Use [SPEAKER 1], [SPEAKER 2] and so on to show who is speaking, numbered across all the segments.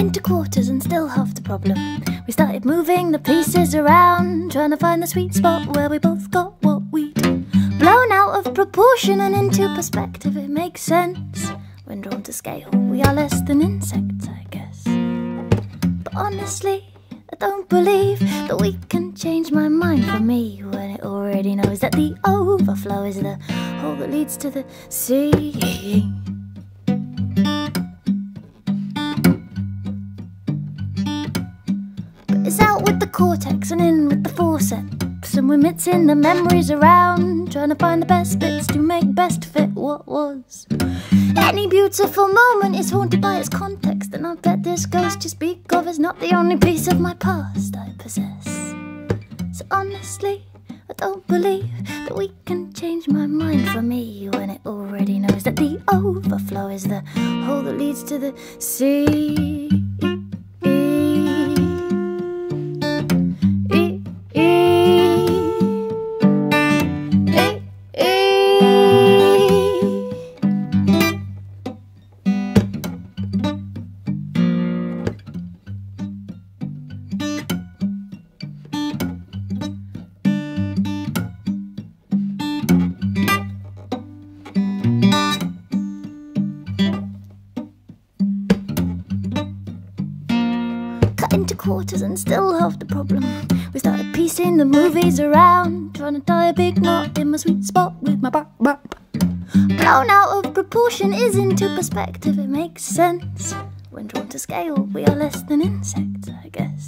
[SPEAKER 1] into quarters and still half the problem. We started moving the pieces around, trying to find the sweet spot where we both got what we'd blown out of proportion and into perspective. It makes sense when drawn to scale. We are less than insects, I guess. But honestly, I don't believe that we can change my mind for me when it already knows that the overflow is the hole that leads to the sea. But it's out with the cortex and in with the forceps, and we're mixing the memories around, trying to find the best bits to make best fit what was. Any beautiful moment is haunted by its context, and I bet this ghost you speak of is not the only piece of my past I possess. So honestly, I don't believe that we can change my mind for me when it already knows that the overflow is the hole that leads to the sea. Into quarters and still half the problem. We started piecing the movies around, trying to tie a big knot in my sweet spot with my bop bop. Blown out of proportion is into perspective. It makes sense when drawn to scale. We are less than insects, I guess.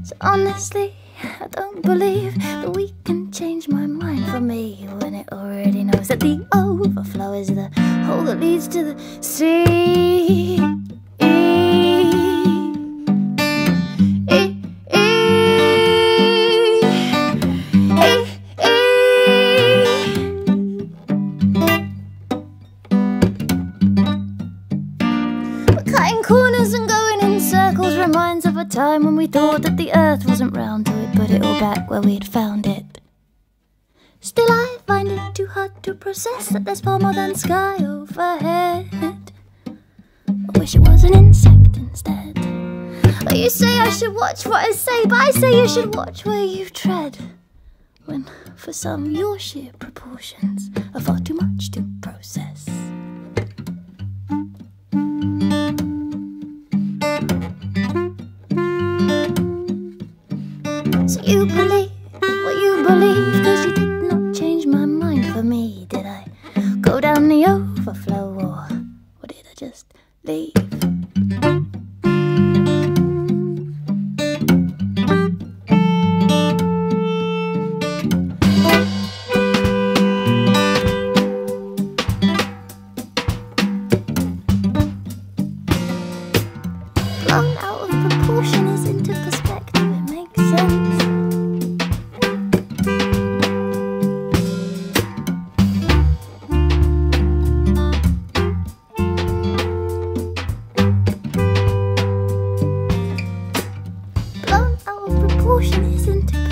[SPEAKER 1] So honestly, I don't believe that we can change my mind for me when it already knows that the overflow is the hole that leads to the sea. Cutting corners and going in circles reminds of a time when we thought that the earth wasn't round, till we put it all back where we'd found it. Still I find it too hard to process that there's far more than sky overhead. I wish it was an insect instead. But you say I should watch what I say, but I say you should watch where you tread, when for some your sheer proportions are far too much to process. So you believe what you believe, 'cause you did not change my mind for me. Did I go down the overflow, or did I just leave? Blown out of proportion is into perspective. It makes sense. Blown out of proportion is into